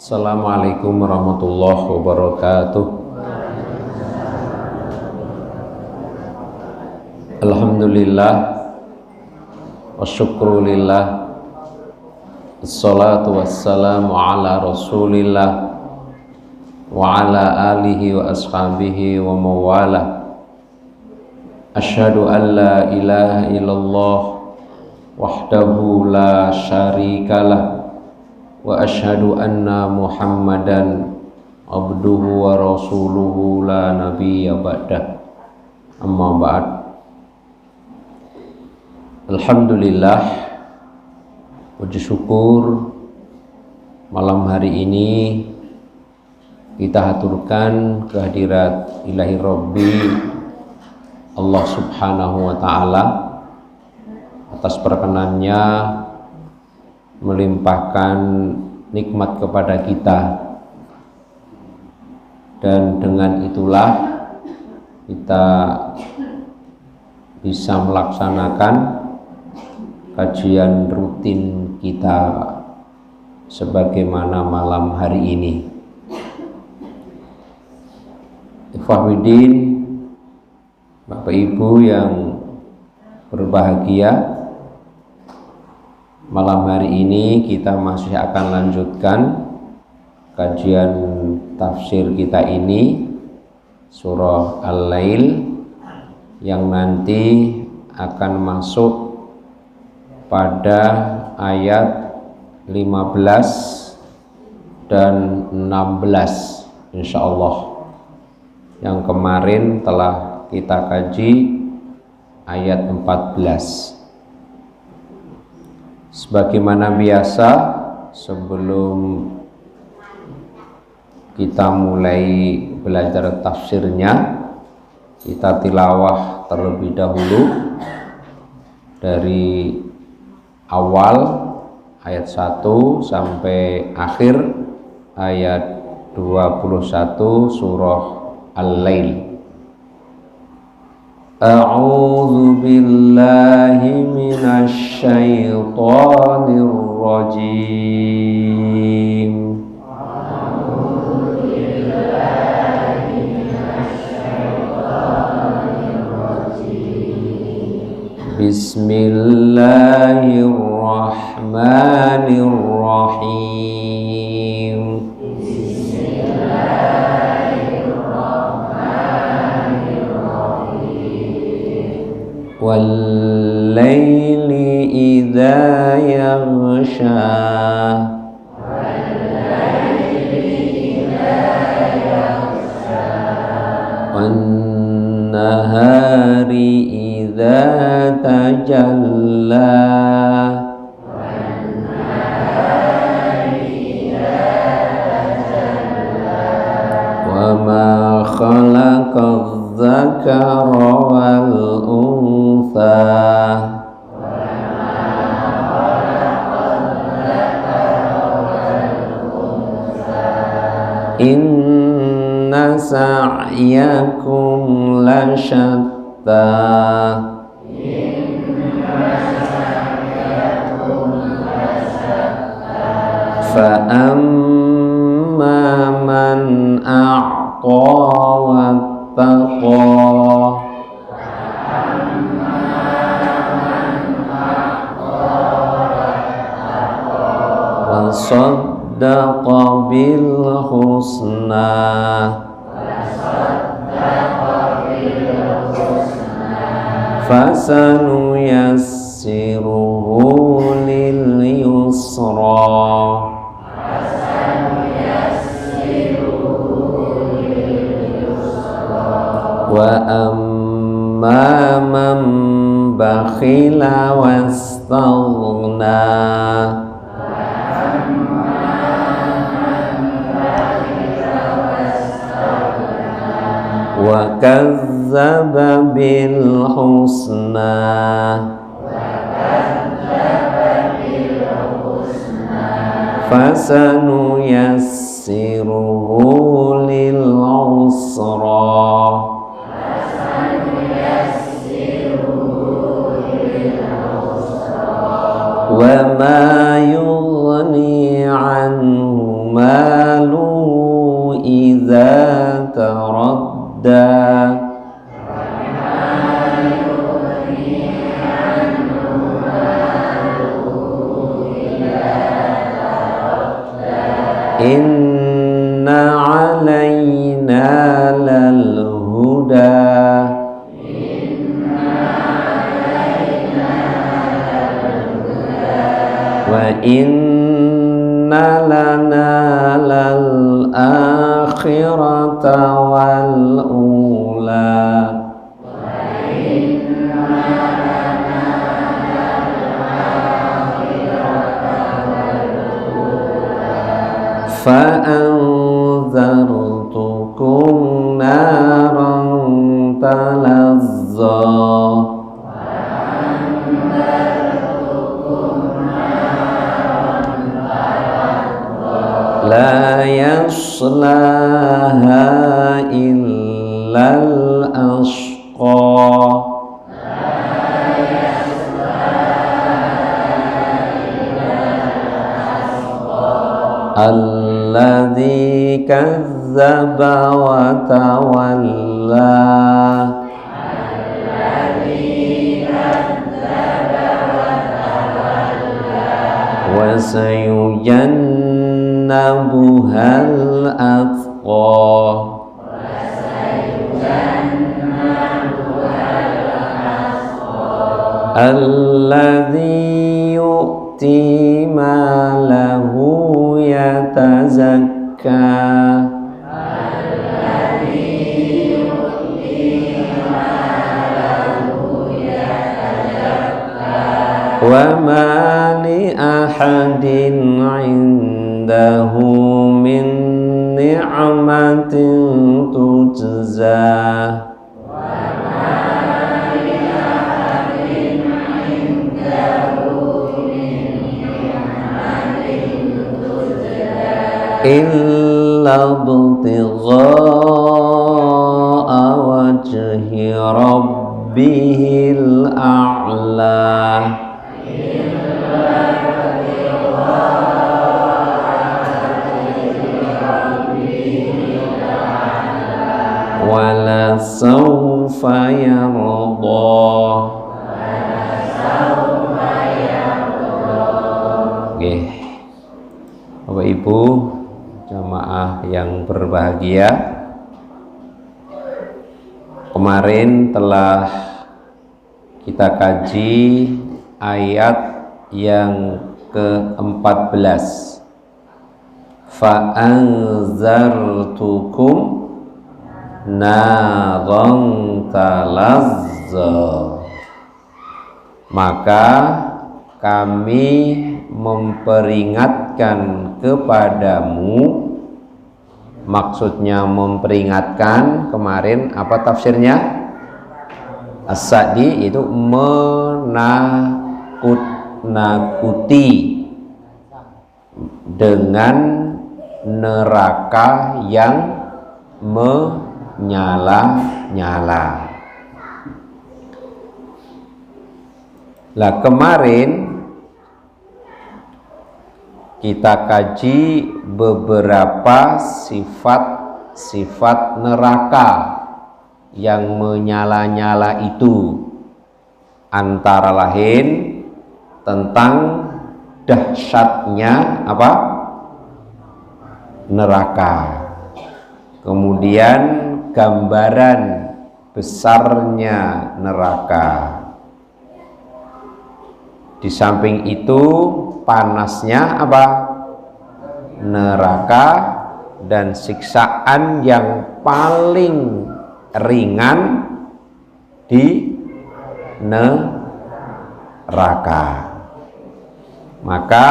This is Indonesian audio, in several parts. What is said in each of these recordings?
Assalamualaikum warahmatullahi wabarakatuh. Alhamdulillah wasyukrulillah, assalatu wassalamu ala rasulillah wa ala alihi wa ashabihi wa mawala. Asyhadu an la ilaha illallah wahdahu la syarikalah wa asyhadu anna Muhammadan abduhu wa rasuluhu la nabiyya ba'dah. Amma ba'd. Alhamdulillah, puji syukur malam hari ini kita haturkan kehadirat Ilahi Rabbi Allah Subhanahu wa ta'ala atas perkenannya melimpahkan nikmat kepada kita, dan dengan itulah kita bisa melaksanakan kajian rutin kita sebagaimana malam hari ini. Ikhwahwidin, Bapak Ibu yang berbahagia, malam hari ini kita masih akan lanjutkan kajian tafsir kita ini, surah Al-Lail, yang nanti akan masuk pada ayat 15 dan 16 insyaallah. Yang kemarin telah kita kaji ayat 14. Sebagaimana biasa, sebelum kita mulai belajar tafsirnya, kita tilawah terlebih dahulu dari awal ayat 1 sampai akhir ayat 21 surah Al-Lail. A'udzu billahi minasy syaithanir rajim. A'udzu billahi minasy syaithanir rajim. Bismillahirrahmanirrahim. Wal-laili idza yaghsha, wan-nahari idza tajalla, wa ma khalaqadz zakara wal inna sa'yakum lasyatta, fa amma man a'ta wattaqa, wa saddaqa bil husna, fasanuyassiruhu lil yusra, wa amma man bakhila wastaghna, wa kazzaba bil husna, fasanuyassiruhu lil usra, wa ma yughni anhu ma Inna alaina lal huda wa inna lana lal akhirata wal ula fa'anzartukum naran talazza la yaslaha illal ashqa alladzi kazzaba wa tawalla wa sayujannabuhal atqa alladzi yu'ti malahu yatazakka wa ma li ahadin 'indahu min ni'matin tujza illa ibtigha'a wajhi rabbihil a'la wala sawfa yarda. Oke, Bapak Ibu jamaah yang berbahagia, kemarin telah kita kaji ayat yang ke-14, fa'anzartukum naran talazza, maka kami memperingatkan kepadamu. Maksudnya memperingatkan kemarin apa tafsirnya? As-Sa'di itu menakut-nakuti dengan neraka yang menyala-nyala. Lah kemarin kita kaji beberapa sifat-sifat neraka yang menyala-nyala itu, antara lain tentang dahsyatnya apa? Neraka. Kemudian gambaran besarnya neraka. Di samping itu panasnya apa? Neraka, dan siksaan yang paling ringan di neraka. Maka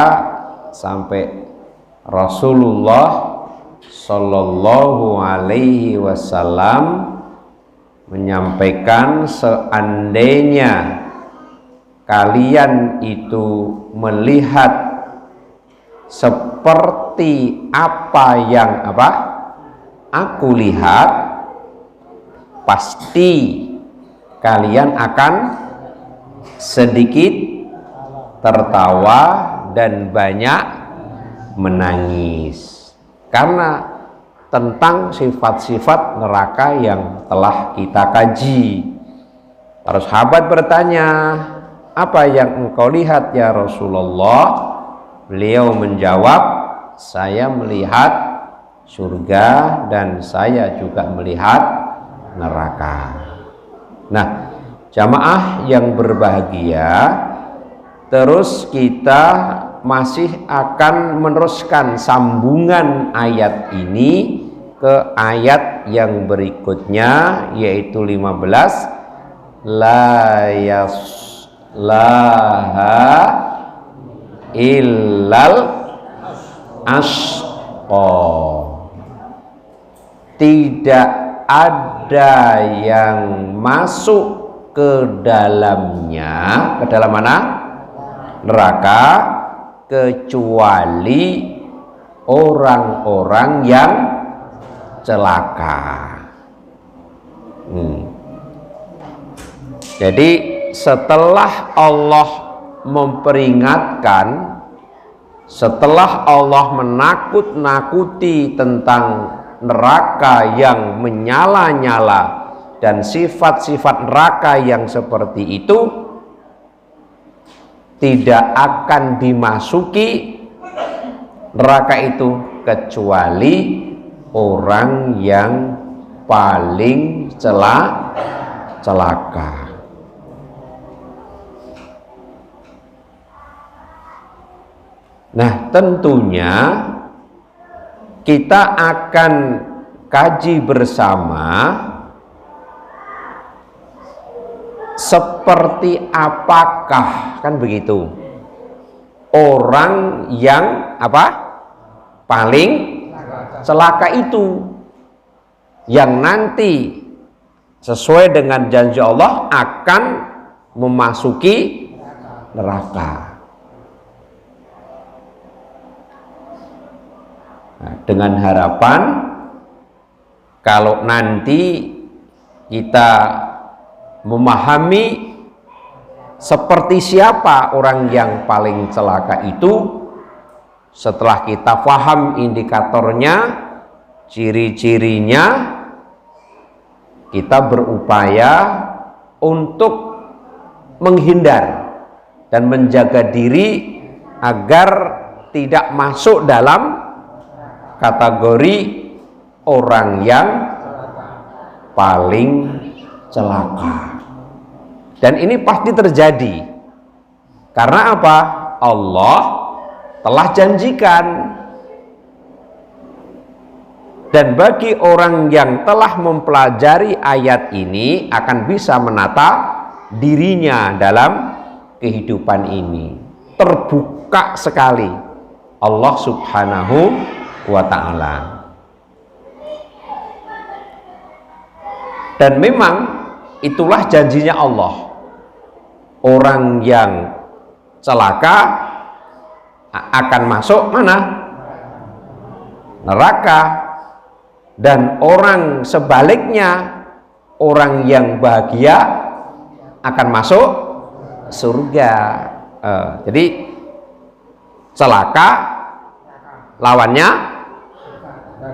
sampai Rasulullah Sallallahu Alaihi Wasallam menyampaikan, seandainya kalian itu melihat seperti apa yang aku lihat, pasti kalian akan sedikit tertawa dan banyak menangis, karena tentang sifat-sifat neraka yang telah kita kaji. Para sahabat bertanya, apa yang engkau lihat ya Rasulullah? Beliau menjawab, Saya melihat surga dan saya juga melihat neraka. Nah, jamaah yang berbahagia, terus kita masih akan meneruskan sambungan ayat ini ke ayat yang berikutnya, yaitu 15. La yaslaha illal ashqa. Tidak ada yang masuk ke dalamnya, ke dalam mana? Neraka, kecuali orang-orang yang celaka. Jadi setelah Allah memperingatkan, setelah Allah menakut-nakuti tentang neraka yang menyala-nyala dan sifat-sifat neraka yang seperti itu, tidak akan dimasuki neraka itu kecuali orang yang paling celaka. Nah, tentunya kita akan kaji bersama seperti apakah, kan begitu, orang yang paling celaka itu, yang nanti sesuai dengan janji Allah akan memasuki neraka. Nah, dengan harapan kalau nanti kita memahami seperti siapa orang yang paling celaka itu, setelah kita paham indikatornya, ciri-cirinya, kita berupaya untuk menghindar dan menjaga diri agar tidak masuk dalam kategori orang yang paling celaka. Dan ini pasti terjadi. Karena apa? Allah telah janjikan. Dan bagi orang yang telah mempelajari ayat ini akan bisa menata dirinya dalam kehidupan ini. Terbuka sekali Allah Subhanahu wa ta'ala. Dan memang itulah janjinya Allah. Orang yang celaka akan masuk mana? Neraka. Dan orang sebaliknya, orang yang bahagia akan masuk surga. Jadi celaka lawannya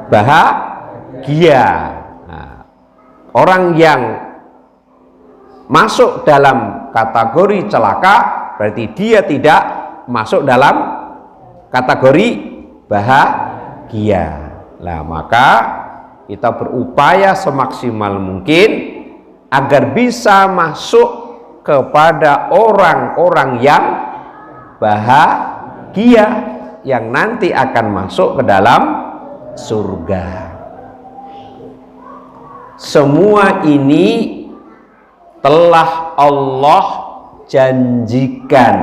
bahagia. Orang yang masuk dalam kategori celaka berarti dia tidak masuk dalam kategori bahagia. Nah, maka kita berupaya semaksimal mungkin agar bisa masuk kepada orang-orang yang bahagia, yang nanti akan masuk ke dalam surga. Semua ini telah Allah janjikan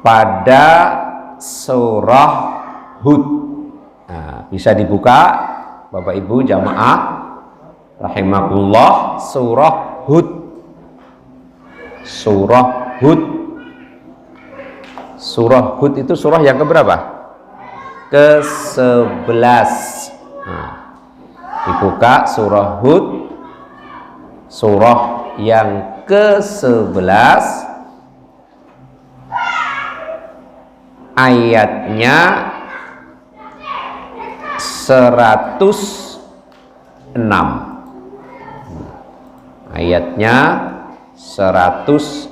pada surah Hud. Nah, bisa dibuka Bapak Ibu jamaah rahimakumullah, surah Hud. Surah Hud. Surah Hud itu surah yang keberapa? Ke-11. Dibuka surah Hud, surah yang ke-11, ayatnya 106. Ayatnya 106.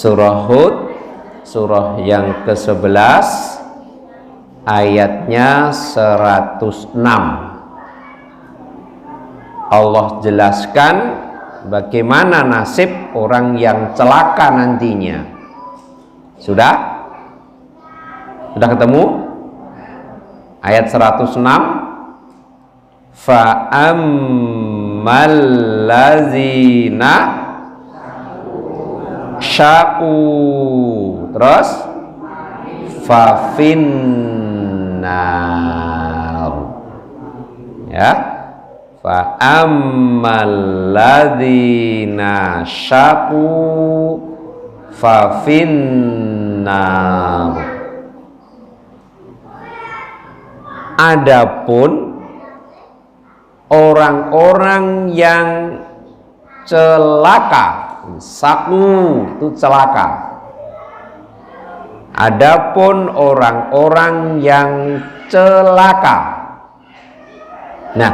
Surah Hud, surah yang ke-11, ayatnya 106. Allah jelaskan bagaimana nasib orang yang celaka nantinya. Sudah? Sudah ketemu? Ayat 106. Fa'ammal ladzina syaqu, terus fafinnar, ya, fa'ammal ladzina syaqu fafinnar. Adapun orang-orang yang celaka, saku itu celaka. Adapun orang-orang yang celaka. Nah,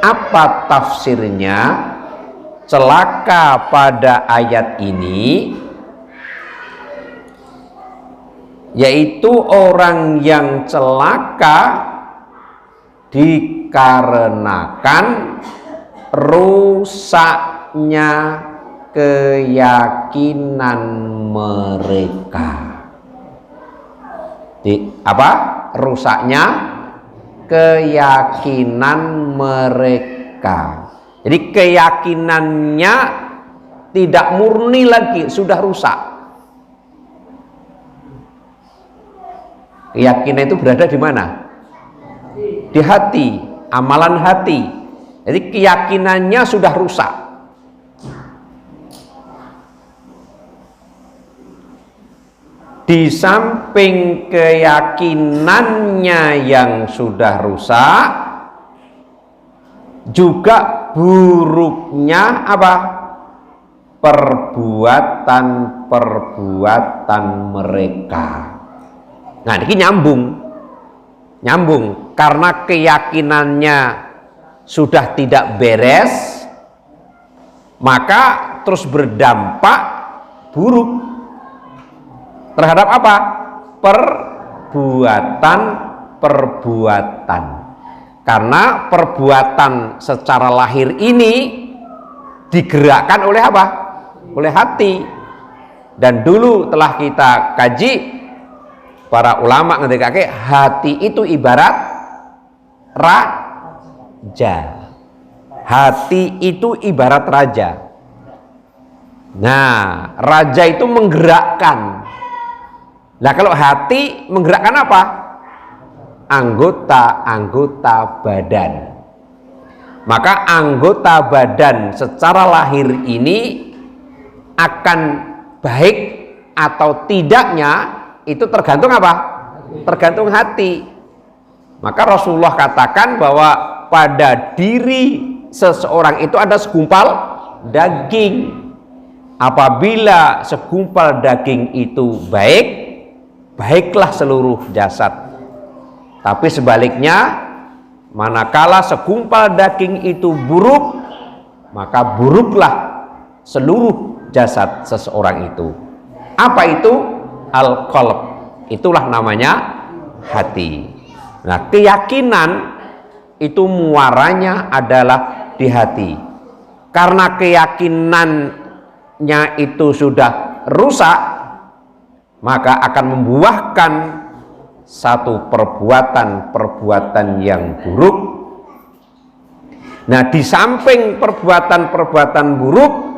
apa tafsirnya celaka pada ayat ini? Yaitu orang yang celaka dikarenakan rusaknya keyakinan mereka. Rusaknya keyakinan mereka. Jadi keyakinannya tidak murni lagi, sudah rusak. Keyakinan itu berada di mana? Di hati, amalan hati. Jadi keyakinannya sudah rusak. Di samping keyakinannya yang sudah rusak, juga buruknya apa? Perbuatan-perbuatan mereka. Nah, ini nyambung karena keyakinannya sudah tidak beres, maka terus berdampak buruk terhadap apa? Perbuatan. Karena perbuatan secara lahir ini digerakkan oleh apa? Oleh hati. Dan dulu telah kita kaji, para ulama ngetika hati itu ibarat raja. Hati itu ibarat raja. Nah, raja itu menggerakkan. Nah, kalau hati menggerakkan apa? Anggota-anggota badan. Maka anggota badan secara lahir ini akan baik atau tidaknya itu tergantung apa? Tergantung hati. Maka Rasulullah katakan bahwa pada diri seseorang itu ada segumpal daging. Apabila segumpal daging itu baik, baiklah seluruh jasad. Tapi sebaliknya, manakala segumpal daging itu buruk, maka buruklah seluruh jasad seseorang itu. Apa itu? Al-qalb, itulah namanya hati. Nah, keyakinan itu muaranya adalah di hati. Karena keyakinannya itu sudah rusak, maka akan membuahkan satu perbuatan yang buruk. Nah, di samping perbuatan buruk,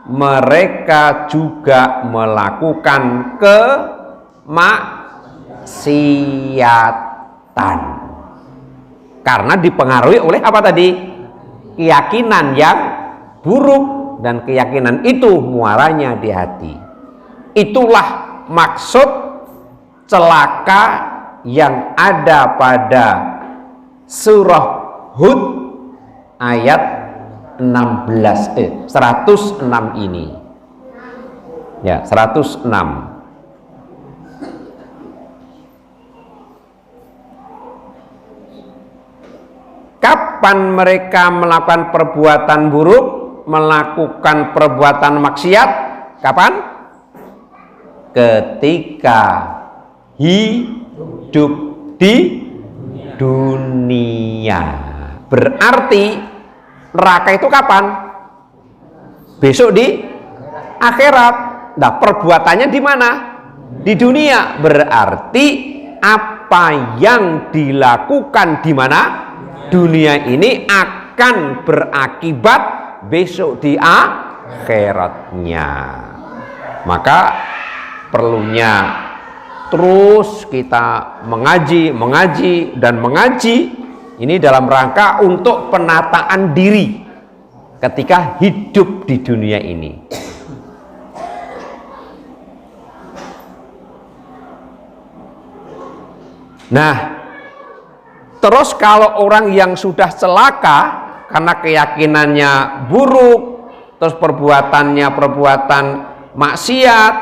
mereka juga melakukan kemaksiatan karena dipengaruhi oleh apa tadi? Keyakinan yang buruk, dan keyakinan itu muaranya di hati. Itulah maksud celaka yang ada pada surah Hud ayat 106 ini. Ya, 106. Kapan mereka melakukan perbuatan buruk, melakukan perbuatan maksiat? Kapan? ketika hidup di dunia. Berarti neraka itu kapan? Besok di akhirat. Nah, perbuatannya di mana? Di dunia. Berarti apa yang dilakukan di mana? Dunia ini akan berakibat besok di akhiratnya. Maka perlunya terus kita mengaji ini dalam rangka untuk penataan diri ketika hidup di dunia ini. Nah, terus kalau orang yang sudah celaka karena keyakinannya buruk, terus perbuatannya perbuatan maksiat,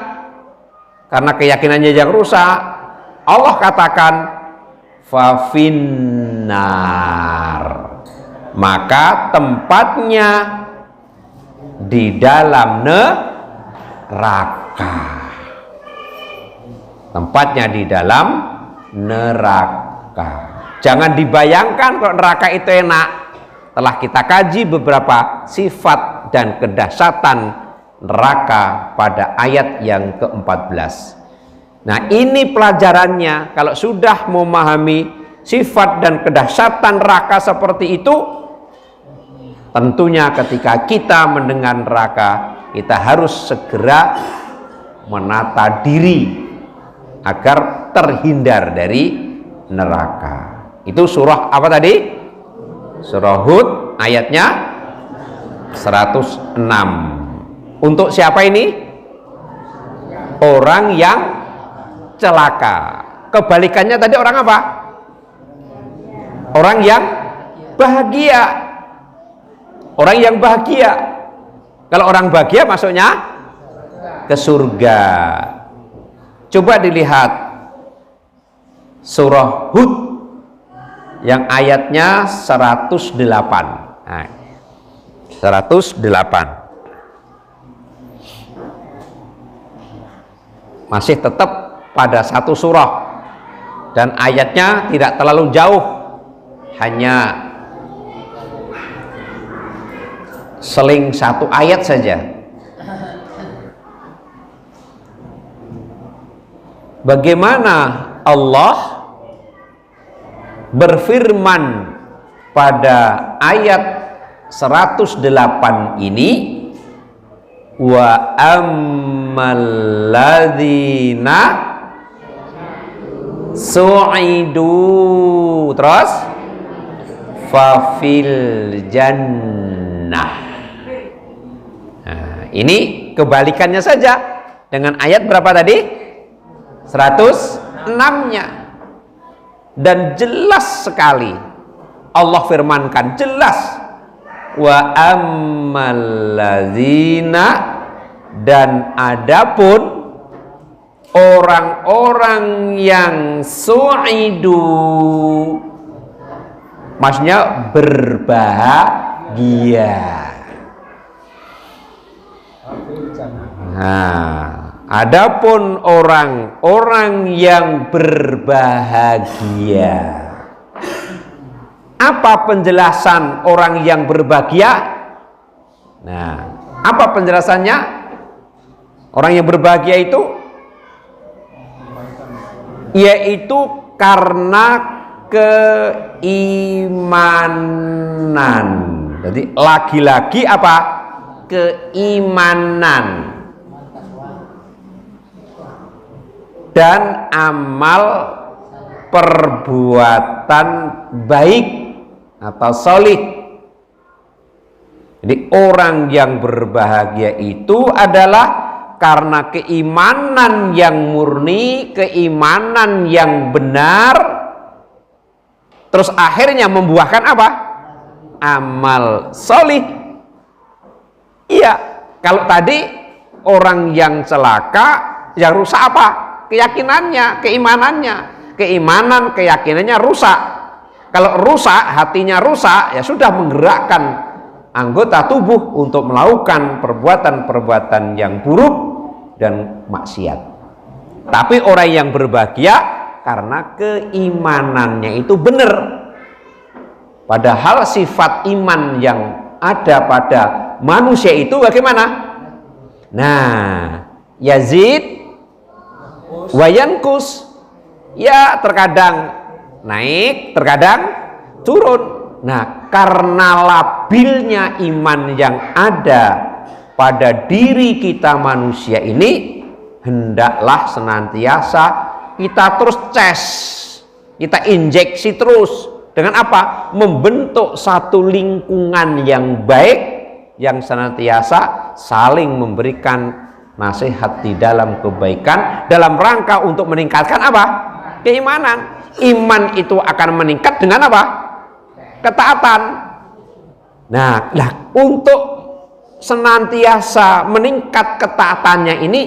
karena keyakinannya yang rusak, Allah katakan fafinnar, maka tempatnya di dalam neraka. Tempatnya di dalam neraka. Jangan dibayangkan kalau neraka itu enak. Telah kita kaji beberapa sifat dan kedahsyatan neraka pada ayat yang ke-14. Nah, ini pelajarannya. Kalau sudah memahami sifat dan kedahsyatan neraka seperti itu, tentunya ketika kita mendengar neraka, kita harus segera menata diri agar terhindar dari neraka. Itu surah apa tadi? Surah Hud ayatnya 106. Untuk siapa ini? Orang yang celaka. Kebalikannya tadi orang apa? Orang yang bahagia. Orang yang bahagia. Kalau orang bahagia masuknya ke surga. Coba dilihat surah Hud yang ayatnya 108. Nah, 108. Masih tetap pada satu surah dan ayatnya tidak terlalu jauh, hanya seling satu ayat saja. Bagaimana Allah berfirman pada ayat 108 ini, wa ammalladzina su'idu, terus fafil jannah. Nah, ini kebalikannya saja dengan ayat berapa tadi? 106-nya. Dan jelas sekali Allah firmankan, jelas, wa ammalladzina, dan adapun orang-orang yang su'idu, maksudnya berbahagia. Nah, adapun orang-orang yang berbahagia, apa penjelasan orang yang berbahagia? Nah, apa penjelasannya? Orang yang berbahagia itu yaitu karena keimanan. Jadi lagi-lagi apa? Keimanan dan amal perbuatan baik atau solih. Jadi orang yang berbahagia itu adalah karena keimanan yang murni, keimanan yang benar, terus akhirnya membuahkan apa? Amal solih. Iya, kalau tadi orang yang celaka, yang rusak apa? Keyakinannya, keimanannya. Keimanan, keyakinannya rusak. Kalau rusak, hatinya rusak, ya sudah menggerakkan anggota tubuh untuk melakukan perbuatan-perbuatan yang buruk dan maksiat. Tapi orang yang berbahagia karena keimanannya itu benar. Padahal sifat iman yang ada pada manusia itu bagaimana? Nah, yazid wa yankus. Ya, terkadang naik, terkadang turun. Nah, karena labilnya iman yang ada pada diri kita manusia ini, hendaklah senantiasa kita terus kita injeksi terus. Dengan apa? Membentuk satu lingkungan yang baik, yang senantiasa saling memberikan nasihat di dalam kebaikan, dalam rangka untuk meningkatkan apa? Keimanan. Iman itu akan meningkat dengan apa? Ketaatan. Nah, untuk senantiasa meningkat ketaatannya ini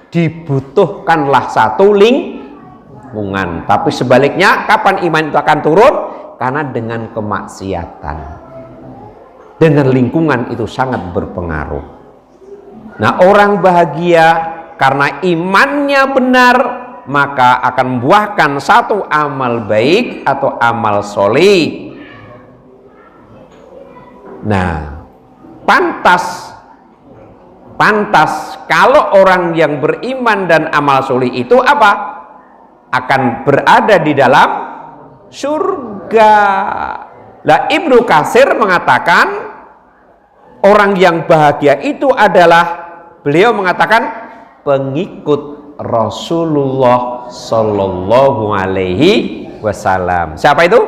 dibutuhkanlah satu lingkungan. Tapi sebaliknya, kapan iman itu akan turun? Karena dengan kemaksiatan. Dengan lingkungan itu sangat berpengaruh. Nah, orang bahagia karena imannya benar, maka akan membuahkan satu amal baik atau amal soleh. Nah, pantas kalau orang yang beriman dan amal soleh itu apa? Akan berada di dalam surga. Lah, Ibnu Katsir mengatakan orang yang bahagia itu adalah, beliau mengatakan, pengikut Rasulullah Sallallahu Alaihi Wasallam. Siapa itu?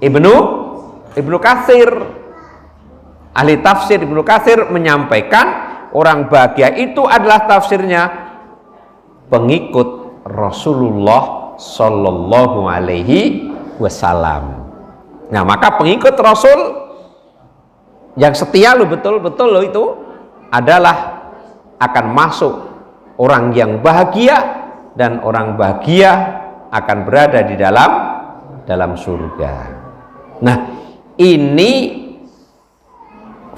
Ibnu Katsir, ahli tafsir. Ibnu Katsir menyampaikan orang bahagia itu adalah tafsirnya pengikut Rasulullah Sallallahu Alaihi Wasallam. Nah, maka pengikut Rasul yang setia betul-betul itu adalah akan masuk orang yang bahagia, dan orang bahagia akan berada di dalam surga. Nah, ini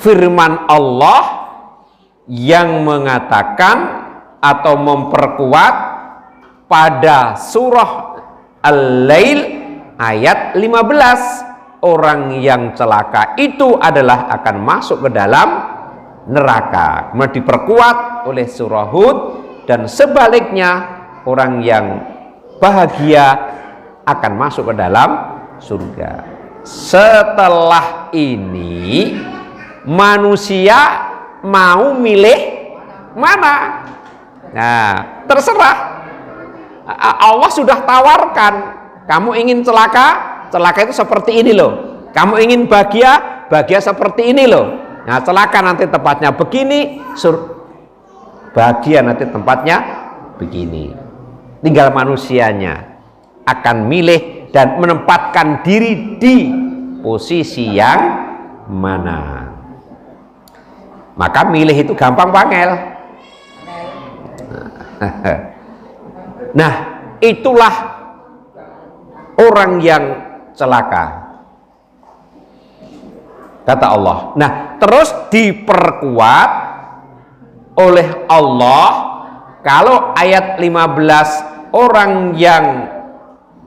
firman Allah yang mengatakan atau memperkuat pada surah Al-Lail ayat 15. Orang yang celaka itu adalah akan masuk ke dalam neraka. Kemudian diperkuat oleh surah Hud, dan sebaliknya orang yang bahagia akan masuk ke dalam surga. Setelah ini manusia mau milih mana? Nah, terserah. Allah sudah tawarkan, kamu ingin celaka itu seperti ini loh. Kamu ingin bahagia seperti ini loh. Nah, celaka nanti tempatnya begini, bahagia nanti tempatnya begini. Tinggal manusianya akan milih dan menempatkan diri di posisi yang mana. Maka milih itu gampang bangel. Nah, itulah orang yang celaka, kata Allah. Nah, terus diperkuat oleh Allah kalau ayat 15, orang yang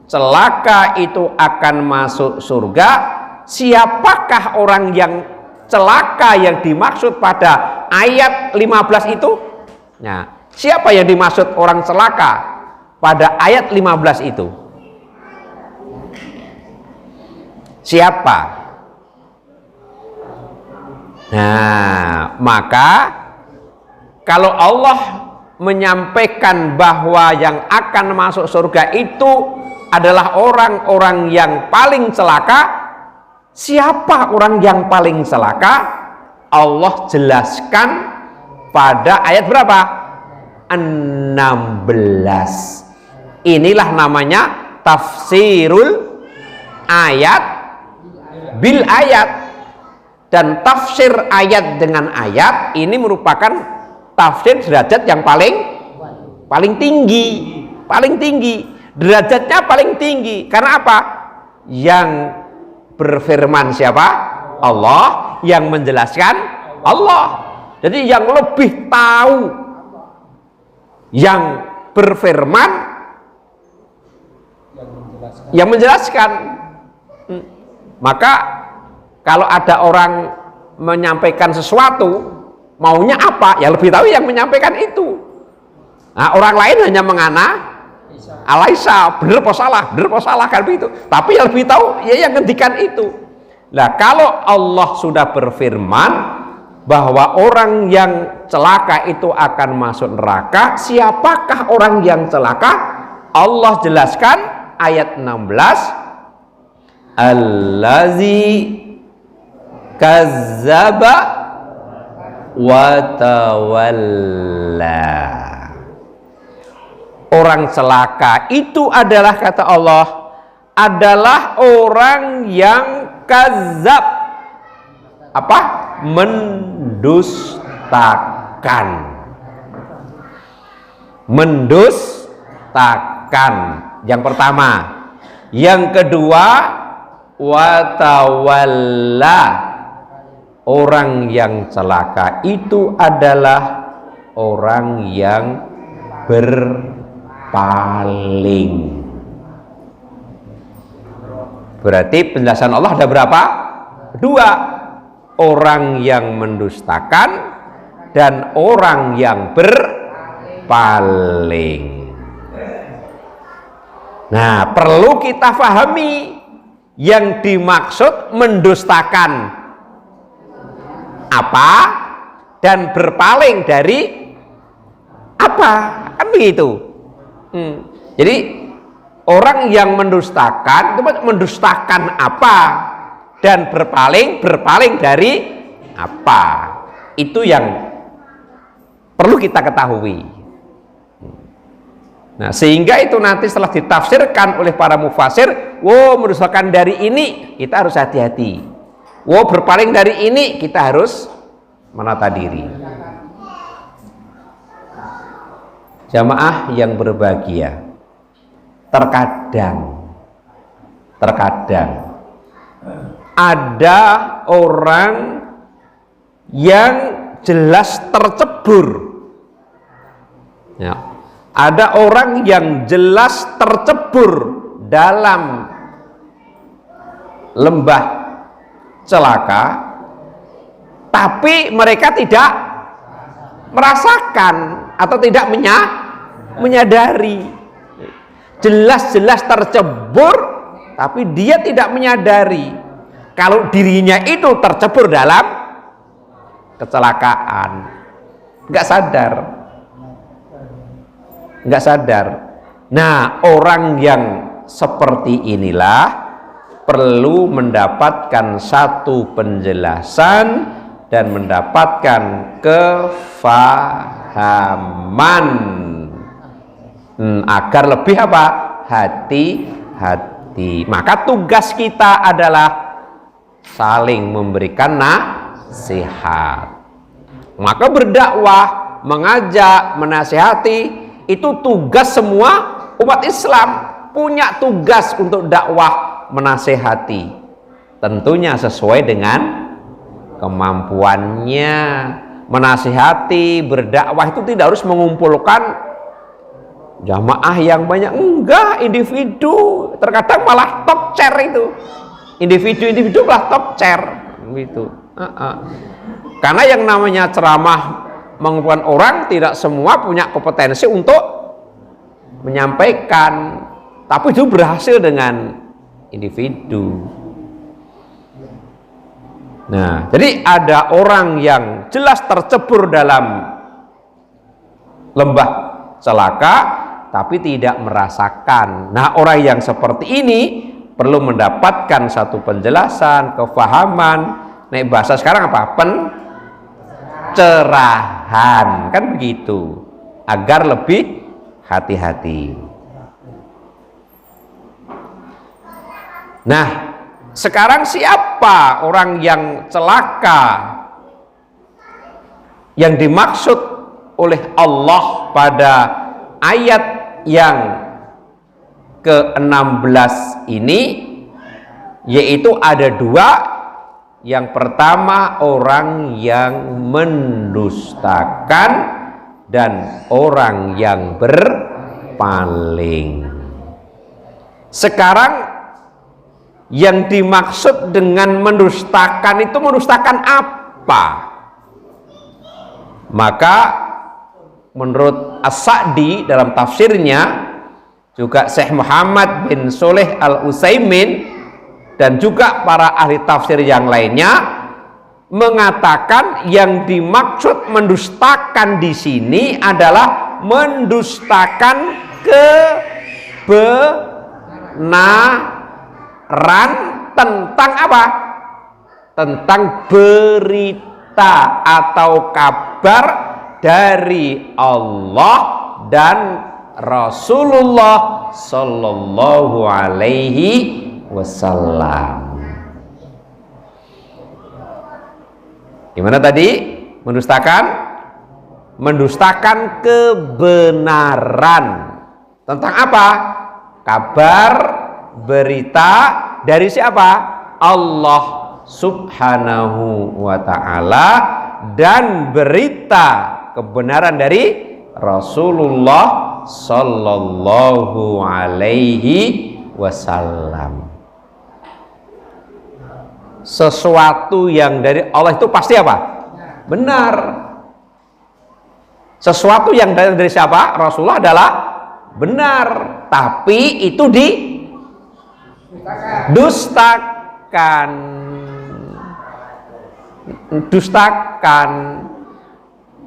celaka itu akan masuk surga. Siapakah orang yang celaka yang dimaksud pada ayat 15 itu? Nah, siapa yang dimaksud orang celaka pada ayat 15 itu? Siapa? Nah, maka kalau Allah menyampaikan bahwa yang akan masuk surga itu adalah orang-orang yang paling celaka, siapa orang yang paling celaka? Allah jelaskan pada ayat berapa? 16. Inilah namanya tafsirul ayat bil ayat. Dan tafsir ayat dengan ayat ini merupakan tafsir derajat yang paling tinggi, derajatnya paling tinggi. Karena apa? Yang berfirman siapa? Allah. Yang menjelaskan Allah. Jadi yang lebih tahu, yang berfirman yang menjelaskan. Maka kalau ada orang menyampaikan sesuatu, maunya apa? Ya lebih tahu yang menyampaikan itu. Nah, orang lain hanya mengana alaisa, bener apa salah kan begitu. Tapi yang lebih tahu ya yang ngendikan itu. Nah, kalau Allah sudah berfirman bahwa orang yang celaka itu akan masuk neraka, siapakah orang yang celaka? Allah jelaskan ayat 16, allazi kazzaba wa tawalla. Orang celaka itu adalah, kata Allah, adalah orang yang kazab, apa? Mendustakan. Mendustakan. Yang pertama. Yang kedua, watawalla. Orang yang celaka itu adalah orang yang berpaling. Berarti penjelasan Allah ada berapa? Dua. Orang yang mendustakan dan orang yang berpaling. Nah, perlu kita pahami yang dimaksud mendustakan apa dan berpaling dari apa, kan begitu. Jadi orang yang mendustakan itu mendustakan apa dan berpaling dari apa, itu yang perlu kita ketahui. Nah, sehingga itu nanti setelah ditafsirkan oleh para mufasir, mendustakan dari ini, kita harus hati-hati. Berpaling dari ini, kita harus menata diri. Jamaah yang berbahagia, terkadang ada orang yang jelas tercebur. Ya. Ada orang yang jelas tercebur dalam lembah celaka, tapi mereka tidak merasakan atau tidak menyadari. Jelas-jelas tercebur, tapi dia tidak menyadari kalau dirinya itu tercebur dalam kecelakaan. Nggak sadar. Nah, orang yang seperti inilah perlu mendapatkan satu penjelasan dan mendapatkan kefahaman agar lebih apa? Hati-hati. Maka tugas kita adalah saling memberikan nasihat. Maka berdakwah, mengajak, menasihati itu tugas semua umat Islam. Punya tugas untuk dakwah, menasihati, tentunya sesuai dengan kemampuannya. Menasihati, berdakwah itu tidak harus mengumpulkan jamaah yang banyak, enggak, individu. Terkadang malah top chair itu, individu malah top chair gitu. Karena yang namanya ceramah mengumpulkan orang, tidak semua punya kompetensi untuk menyampaikan, tapi itu berhasil dengan individu. Nah, jadi ada orang yang jelas tercebur dalam lembah celaka tapi tidak merasakan. Nah, orang yang seperti ini perlu mendapatkan satu penjelasan, kefahaman. Nah, bahasa sekarang apa? Pencerahan, kan begitu, agar lebih hati-hati. Nah, sekarang siapa orang yang celaka yang dimaksud oleh Allah pada ayat yang ke-16 ini? Yaitu ada dua. Yang pertama, orang yang mendustakan dan orang yang berpaling. paling. Sekarang yang dimaksud dengan mendustakan itu mendustakan apa? Maka menurut As-Sa'di dalam tafsirnya, juga Syekh Muhammad bin Shalih Al-Utsaimin dan juga para ahli tafsir yang lainnya mengatakan yang dimaksud mendustakan di sini adalah mendustakan kebenaran tentang apa? Tentang berita atau kabar dari Allah dan Rasulullah Sallallahu Alaihi Wasallam. Gimana tadi? Mendustakan kebenaran tentang apa? Kabar, berita dari siapa? Allah Subhanahu wa ta'ala, dan berita kebenaran dari Rasulullah Sallallahu Alaihi Wasallam. Sesuatu yang dari Allah itu pasti apa? Benar. Sesuatu yang dari siapa? Rasulullah adalah benar, tapi itu dustakan.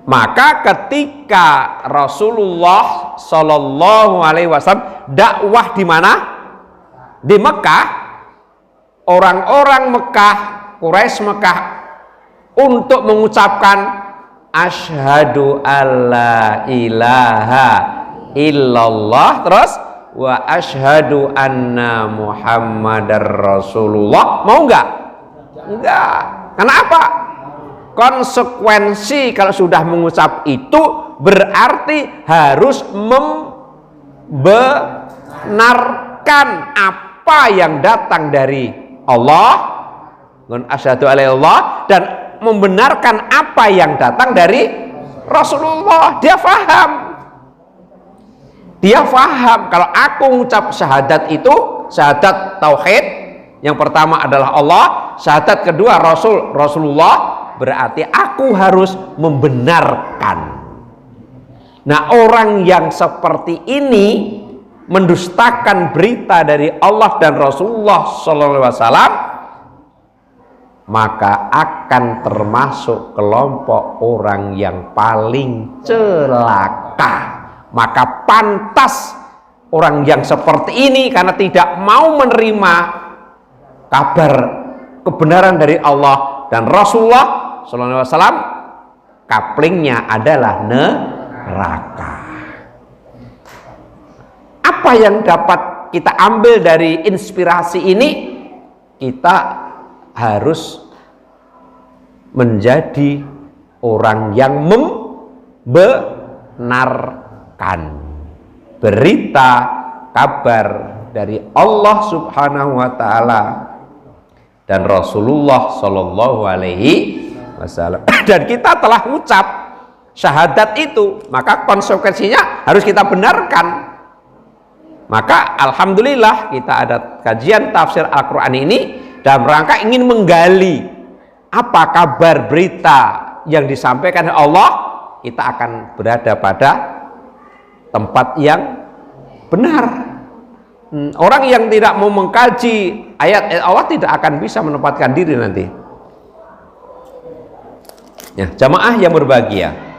Maka ketika Rasulullah Shallallahu Alaihi Wasallam dakwah di mana? Di Mekah, orang-orang Mekah, Quraisy Mekah, untuk mengucapkan asyhadu alla ilaha illallah, terus wa asyhadu anna muhammadar rasulullah, mau nggak? Enggak. Kenapa? Konsekuensi kalau sudah mengucap itu berarti harus membenarkan apa yang datang dari Allah, asyhadu alla ilallah, dan membenarkan apa yang datang dari Rasulullah. Dia faham kalau aku mengucap syahadat itu, syahadat tauhid, yang pertama adalah Allah, syahadat kedua Rasulullah, berarti aku harus membenarkan. Nah, orang yang seperti ini mendustakan berita dari Allah dan Rasulullah SAW, maka akan termasuk kelompok orang yang paling celaka. Maka pantas orang yang seperti ini, karena tidak mau menerima kabar kebenaran dari Allah dan Rasulullah SAW, kaplingnya adalah neraka. Apa yang dapat kita ambil dari inspirasi ini? Kita harus menjadi orang yang membenarkan berita kabar dari Allah Subhanahu wa ta'ala dan Rasulullah Sallallahu Alaihi Wasallam. Dan kita telah ucap syahadat itu, maka konsekuensinya harus kita benarkan. Maka alhamdulillah kita ada kajian tafsir Al-Quran ini dalam rangka ingin menggali apa kabar berita yang disampaikan oleh Allah. Kita akan berada pada tempat yang benar. Orang yang tidak mau mengkaji ayat Allah tidak akan bisa menempatkan diri nanti. Ya, jamaah yang berbahagia.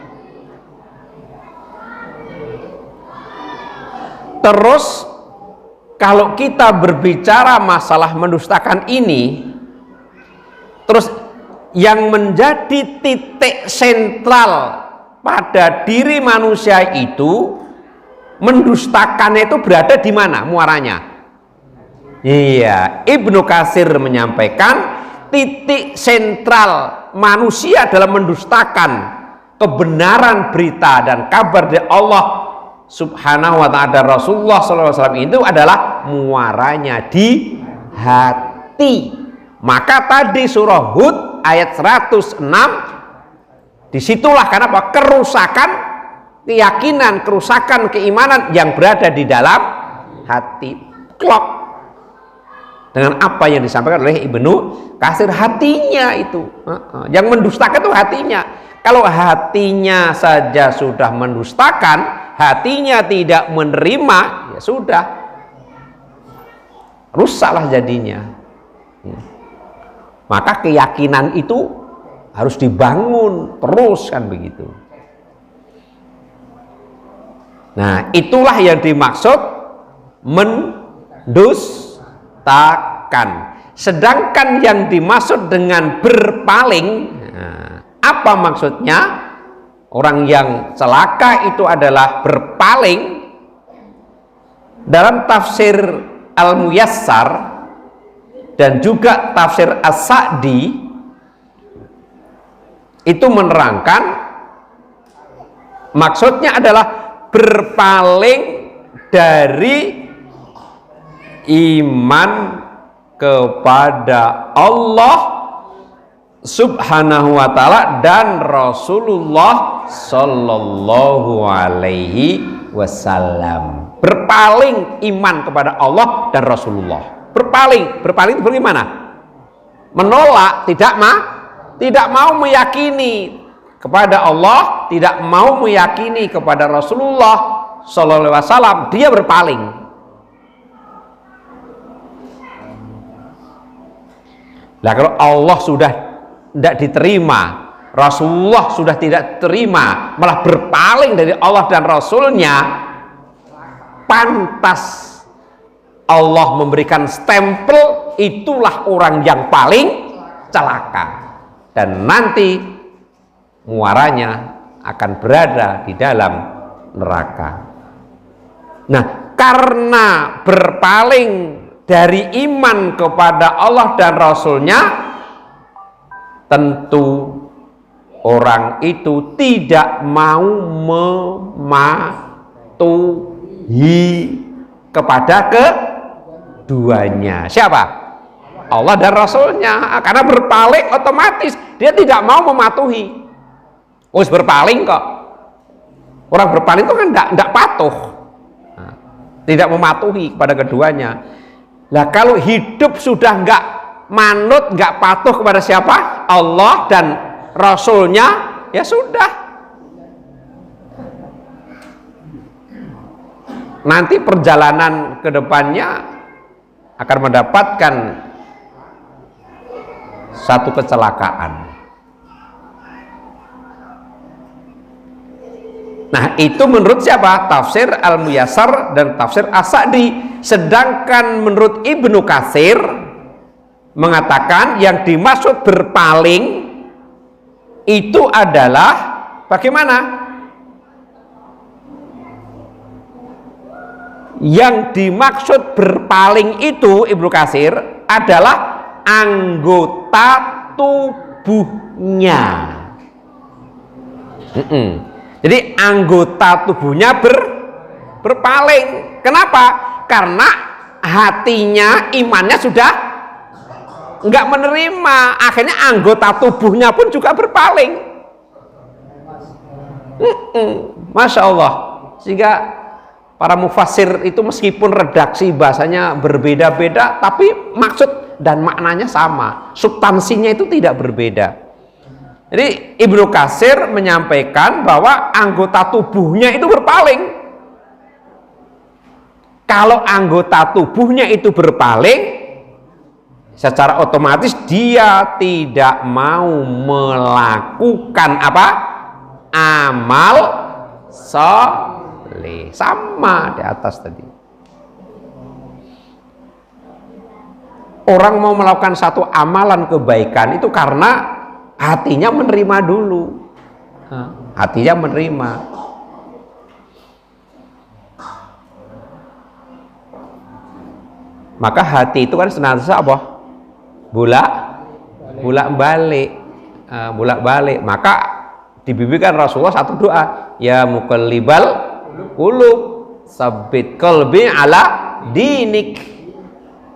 Terus kalau kita berbicara masalah mendustakan ini, terus yang menjadi titik sentral pada diri manusia itu, mendustakan itu berada di mana muaranya? Iya, Ibnu Katsir menyampaikan titik sentral manusia dalam mendustakan kebenaran berita dan kabar dari Allah Subhanahu wa ta'ala dan Rasulullah SAW itu adalah muaranya di hati. Maka tadi surah Hud ayat 106, disitulah kenapa kerusakan keyakinan, kerusakan keimanan yang berada di dalam hati. Klop dengan apa yang disampaikan oleh Ibnu Katsir, hatinya itu yang mendustakan itu hatinya. Kalau hatinya saja sudah mendustakan, hatinya tidak menerima, ya sudah, rusaklah jadinya. Maka keyakinan itu harus dibangun terus, kan begitu. Nah, itulah yang dimaksud mendustakan. Sedangkan yang dimaksud dengan berpaling, apa maksudnya? Orang yang celaka itu adalah berpaling. Dalam tafsir Al-Muyassar dan juga tafsir As-Sa'di itu menerangkan maksudnya adalah berpaling dari iman kepada Allah Subhanahu wa ta'ala dan Rasulullah Sallallahu alaihi wasallam. Berpaling iman kepada Allah dan Rasulullah. Berpaling itu bagaimana? Menolak, tidak mau meyakini kepada Allah, tidak mau meyakini kepada Rasulullah Sallallahu alaihi wasallam, dia berpaling. Nah, kalau Allah sudah tidak diterima, Rasulullah sudah tidak terima, malah berpaling dari Allah dan Rasulnya, pantas Allah memberikan stempel itulah orang yang paling celaka, dan nanti muaranya akan berada di dalam neraka. Nah, karena berpaling dari iman kepada Allah dan Rasulnya, tentu orang itu tidak mau mematuhi kepada keduanya. Siapa? Allah dan Rasulnya. Karena berpaling otomatis dia tidak mau mematuhi. Harus berpaling kok. Orang berpaling itu kan tidak patuh, tidak mematuhi kepada keduanya. Nah, kalau hidup sudah nggak manut, nggak patuh kepada siapa? Allah dan Rasulnya, ya sudah. Nanti perjalanan ke depannya akan mendapatkan satu kecelakaan. Nah, itu menurut siapa? Tafsir Al-Muyassar dan tafsir As-Sa'di. Sedangkan menurut Ibnu Katsir mengatakan yang dimaksud berpaling itu adalah bagaimana? Yang dimaksud berpaling itu Ibnu Katsir adalah anggota tubuhnya. Jadi anggota tubuhnya berpaling. Kenapa? Karena hatinya, imannya sudah nggak menerima. Akhirnya anggota tubuhnya pun juga berpaling. Masya Allah. Sehingga para mufassir itu meskipun redaksi bahasanya berbeda-beda, tapi maksud dan maknanya sama. Substansinya itu tidak berbeda. Jadi Ibnu Katsir menyampaikan bahwa anggota tubuhnya itu berpaling. Kalau anggota tubuhnya itu berpaling, secara otomatis dia tidak mau melakukan apa? Amal soleh. Sama di atas tadi. Orang mau melakukan satu amalan kebaikan itu karena hatinya menerima dulu. Hatinya menerima. Maka hati itu kan senantiasa apa? Bolak-balik. Maka dibimbingkan Rasulullah satu doa, ya muqallibal qulub tsabbit qalbi ala dinik.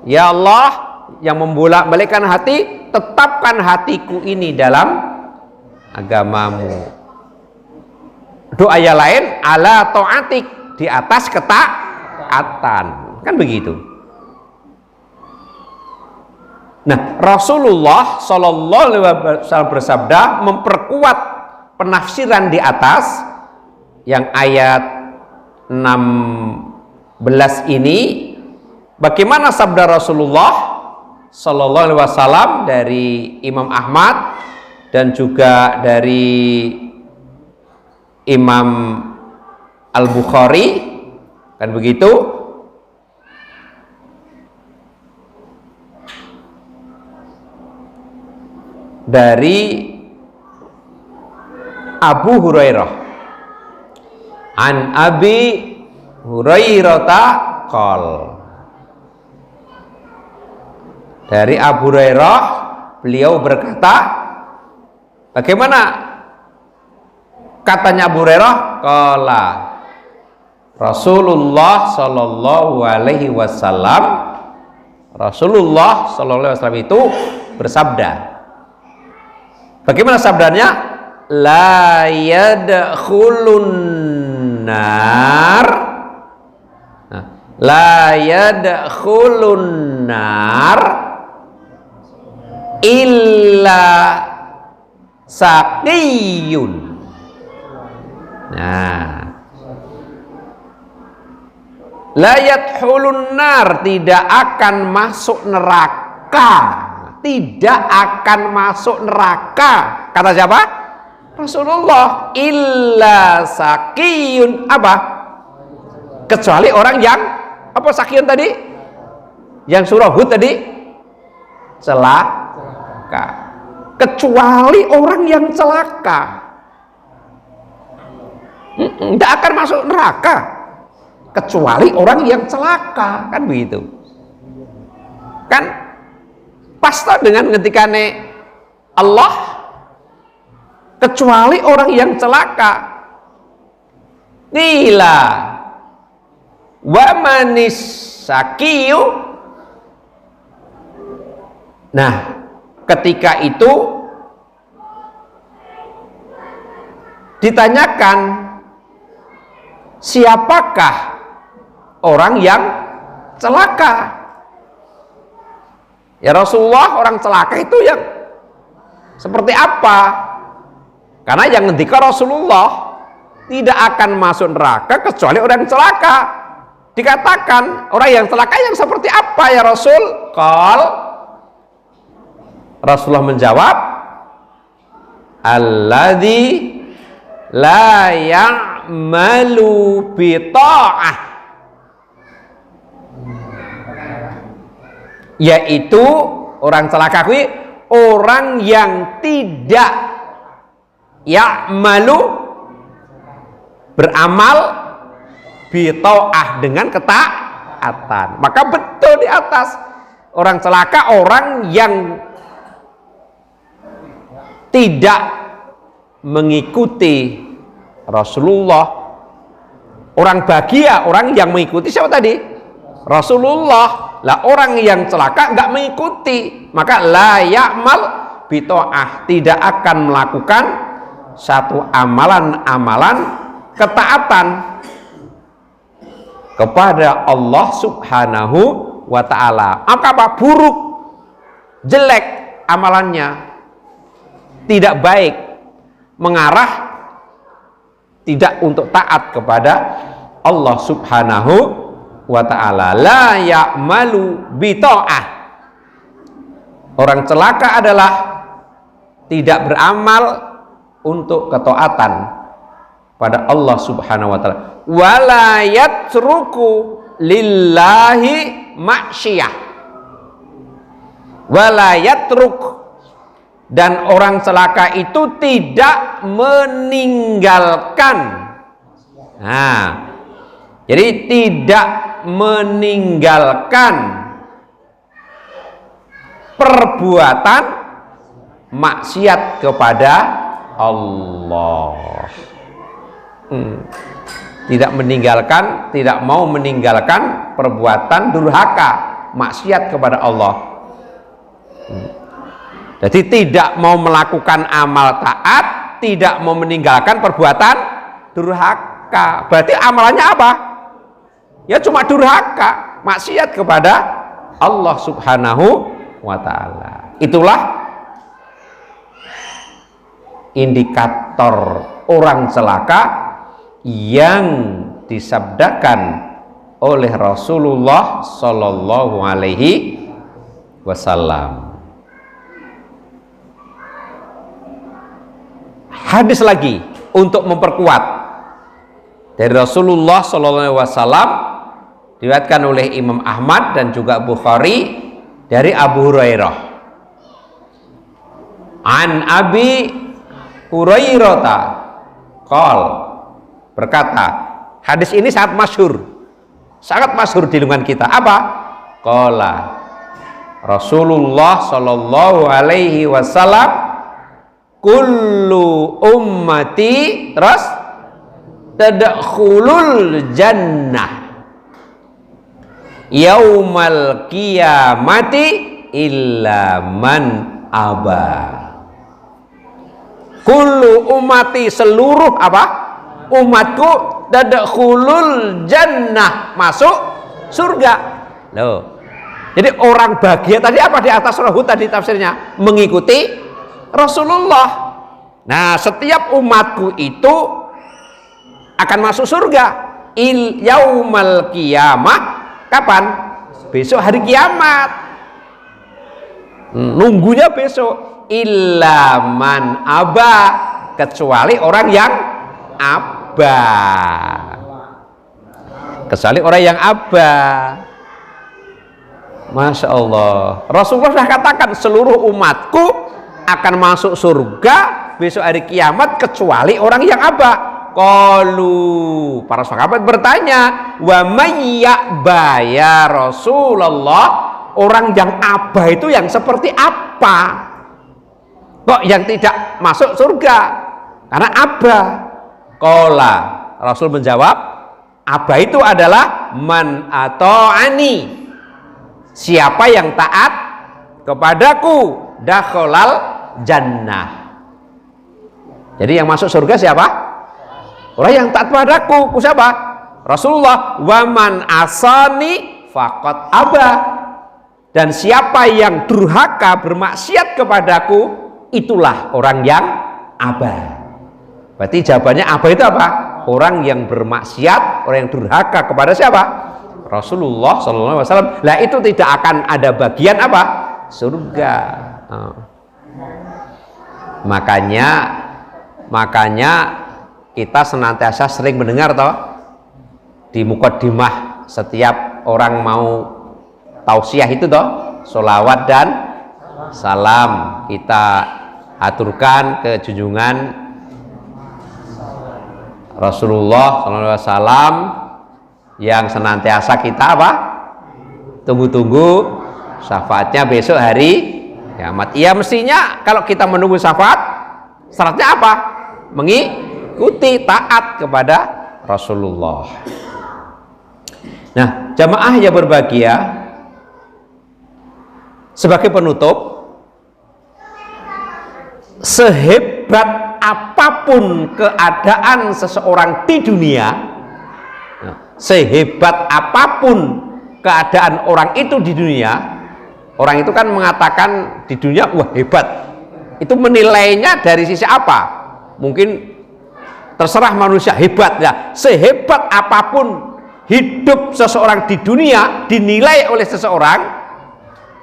Ya Allah yang membolak-balikkan hati, tetapkan hatiku ini dalam agamamu. doa yang lain ala ta'atik, di atas ketaatan, kan begitu. Nah, Rasulullah Shallallahu Alaihi Wasallam bersabda memperkuat penafsiran di atas yang ayat 16 ini. Bagaimana sabda Rasulullah Shallallahu Alaihi Wasallam dari Imam Ahmad dan juga dari Imam Al-Bukhari, kan begitu? Dari Abu Hurairah, an Abi Hurairah qol, dari Abu Hurairah beliau berkata, bagaimana katanya Abu Hurairah? Qala Rasulullah Shallallahu Alaihi Wasallam, Rasulullah Shallallahu Alaihi Wasallam itu bersabda. Bagaimana sabdanya? La yadkhulun nar, la yadkhulun nar illa saqiyun. Nah, la yadkhulun nar, tidak akan masuk neraka, tidak akan masuk neraka. Kata siapa? Rasulullah. Illa sakiyun, apa? Kecuali orang yang apa? Sakiyun tadi? Yang surah Hud tadi? Celaka. Kecuali orang yang celaka, tidak akan masuk neraka kecuali orang yang celaka, kan begitu? Kan pasti dengan ngetikane Allah, kecuali orang yang celaka. Nila wa manis sakiyu. Nah, ketika itu ditanyakan, siapakah orang yang celaka? Ya Rasulullah, orang celaka itu yang seperti apa? Karena yang ngendika Rasulullah, tidak akan masuk neraka kecuali orang yang celaka. Dikatakan orang yang celaka yang seperti apa ya Rasul? Qal, Rasulullah menjawab, alladzi la ya'malu bi ta'ah, yaitu orang celaka kuwi orang yang tidak ya'malu, beramal bi ta'ah, dengan ketaatan. Maka betul di atas, orang celaka orang yang tidak mengikuti Rasulullah. Orang bahagia orang yang mengikuti siapa tadi? Rasulullah. Lah orang yang celaka nggak mengikuti, maka la ya'mal bi ta'ah, tidak akan melakukan satu amalan-amalan ketaatan kepada Allah Subhanahu wa ta'ala. Apa buruk, jelek amalannya, tidak baik, mengarah tidak untuk taat kepada Allah Subhanahu wa ta'ala. La ya'malu bi ta'ah, orang celaka adalah tidak beramal untuk ketaatan pada Allah Subhanahu wa ta'ala. Wala yatruku lillahi ma'syiyah, wala yatruk, dan orang celaka itu tidak meninggalkan. Nah, jadi tidak meninggalkan perbuatan maksiat kepada Allah. Tidak meninggalkan, tidak mau meninggalkan perbuatan durhaka, maksiat kepada Allah. Jadi tidak mau melakukan amal taat, tidak mau meninggalkan perbuatan durhaka. Berarti amalannya apa? Ya cuma durhaka, maksiat kepada Allah Subhanahu wa ta'ala. Itulah indikator orang celaka yang disabdakan oleh Rasulullah Sallallahu Alaihi Wasallam. Hadis lagi untuk memperkuat dari Rasulullah Sallallahu Alaihi Wasallam, diriwayatkan oleh Imam Ahmad dan juga Bukhari dari Abu Hurairah. An Abi Hurairah qol, berkata, hadis ini sangat masyhur di lingkungan kita. Apa? Qala Rasulullah Sallallahu Alaihi Wasallam, kullu ummati tadkhulul jannah yaumal qiyamati illa man aba. Kullu ummati, seluruh apa? Umatku, tadkhulul jannah, masuk surga. Loh. Jadi orang bahagia tadi apa di atas rohu tadi tafsirnya? Mengikuti Rasulullah. Nah, setiap umatku itu akan masuk surga. Yaumal qiyamah, kapan? Besok hari kiamat. Nunggunya besok. Illa man aba, kecuali orang yang aba. Kecuali orang yang aba. Masya Allah. Rasulullah sudah katakan seluruh umatku akan masuk surga besok hari kiamat kecuali orang yang aba. Qalu, para sahabat bertanya, wa may ya'ba ya Rasulullah, orang yang aba itu yang seperti apa? Kok yang tidak masuk surga? Karena aba. Qala, Rasul menjawab, aba itu adalah man ata'ani, siapa yang taat kepadaku, dakhalal jannah. Jadi yang masuk surga siapa? Orang yang taat padaku. Siapa? Rasulullah. Waman asani faqad aba, dan siapa yang durhaka bermaksiat kepadaku, itulah orang yang aba. Berarti jawabannya aba itu apa? Orang yang bermaksiat, orang yang durhaka kepada siapa? Rasulullah Sallallahu Alaihi Wasallam. Lah itu tidak akan ada bagian apa? Surga. Makanya kita senantiasa sering mendengar toh di mukaddimah setiap orang mau tausiah itu toh, sholawat dan salam kita aturkan ke junjungan Rasulullah SAW yang senantiasa kita apa? Tunggu-tunggu syafaatnya besok hari kiamat. Ya mestinya kalau kita menunggu syafaat, syaratnya apa? Mengikuti taat kepada Rasulullah. Nah, jamaah yang berbahagia, sebagai penutup, sehebat apapun keadaan seseorang di dunia, sehebat apapun keadaan orang itu di dunia, orang itu kan mengatakan di dunia, wah hebat. Itu menilainya dari sisi apa? Mungkin terserah manusia hebat ya. Sehebat apapun hidup seseorang di dunia dinilai oleh seseorang,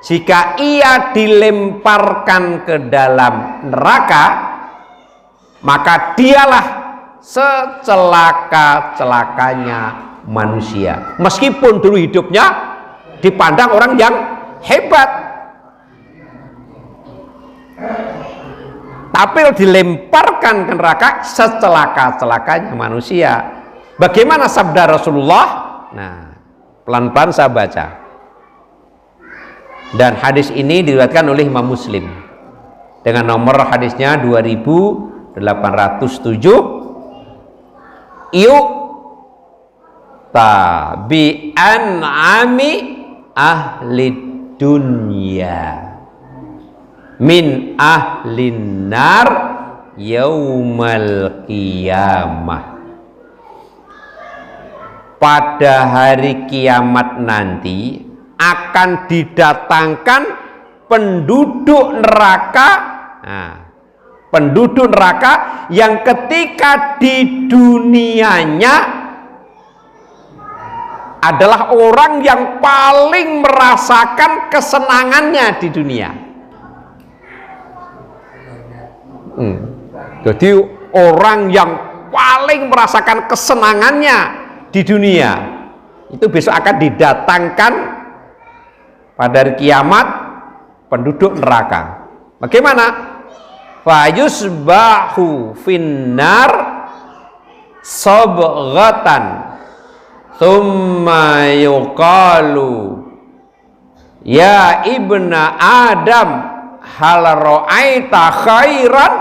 jika ia dilemparkan ke dalam neraka, maka dialah secelaka-celakanya manusia. Meskipun dulu hidupnya dipandang orang yang hebat, tapi kalau dilemparkan ke neraka, secelaka-celakanya manusia. Bagaimana sabda Rasulullah? Nah, pelan-pelan saya baca. Dan hadis ini diriwayatkan oleh Imam Muslim dengan nomor hadisnya 2807. Bi an'ami ahli dunya min ahlin nar yaumal qiyamah. pada hari kiamat nanti akan didatangkan penduduk neraka. Nah, penduduk neraka yang ketika di dunianya adalah orang yang paling merasakan kesenangannya di dunia. Jadi orang yang paling merasakan kesenangannya di dunia itu besok akan didatangkan pada hari kiamat penduduk neraka. Bagaimana? Fayusbahu finnar sabghatan thumma yuqalu ya ibna adam hal ra'aita khairan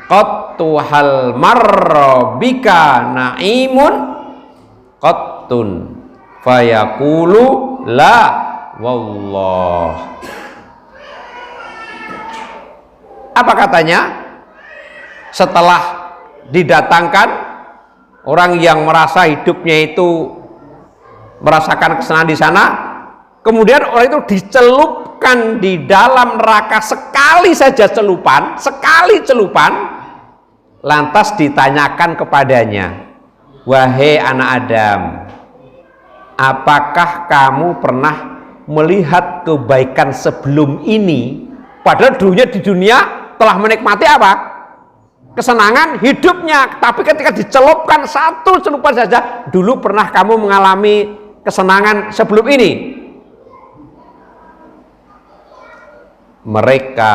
qattu hal marra bika na'imun qattun fayaqulu la wallah. Apa katanya? Setelah didatangkan orang yang merasa hidupnya itu merasakan kesenangan di sana, kemudian orang itu dicelupkan di dalam neraka sekali saja celupan, lantas ditanyakan kepadanya, wahai anak Adam, apakah kamu pernah melihat kebaikan sebelum ini? Padahal dulunya di dunia telah menikmati apa? Kesenangan hidupnya, tapi ketika dicelupkan satu celupan saja, dulu pernah kamu mengalami kesenangan sebelum ini? Mereka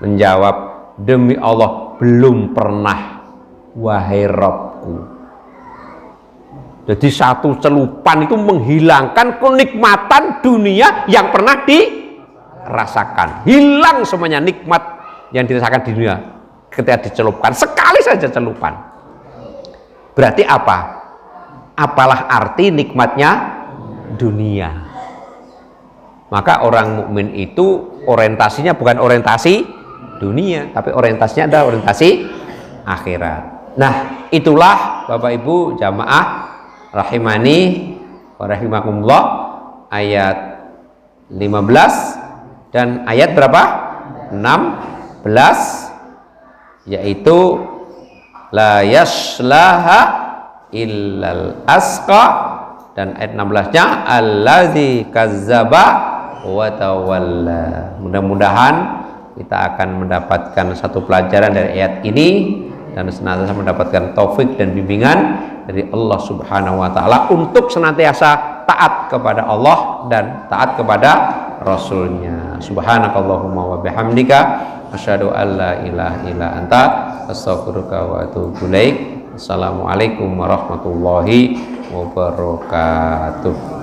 menjawab, demi Allah belum pernah, wahai Rabbku. Jadi satu celupan itu menghilangkan kenikmatan dunia yang pernah dirasakan. Hilang semuanya nikmat yang dirasakan di dunia ketika dicelupkan, sekali saja celupan. Berarti apa? Apalah arti nikmatnya dunia? Maka orang mukmin itu orientasinya bukan orientasi dunia, tapi orientasinya adalah orientasi akhirat. Nah, itulah Bapak Ibu jamaah rahimani wa rahimakumullah, ayat 15 dan ayat berapa? 16, yaitu la yaslaha illal asqa, dan ayat 16-nya allazi kazzaba wa tawalla. Mudah-mudahan kita akan mendapatkan satu pelajaran dari ayat ini dan senantiasa mendapatkan taufik dan bimbingan dari Allah Subhanahu wa taala untuk senantiasa taat kepada Allah dan taat kepada Rasulnya. Subhanakallahumma wa bihamdika asyhadu an la ilaha illa anta astaghfiruka wa atubu ilaik. Assalamualaikum warahmatullahi wabarakatuh.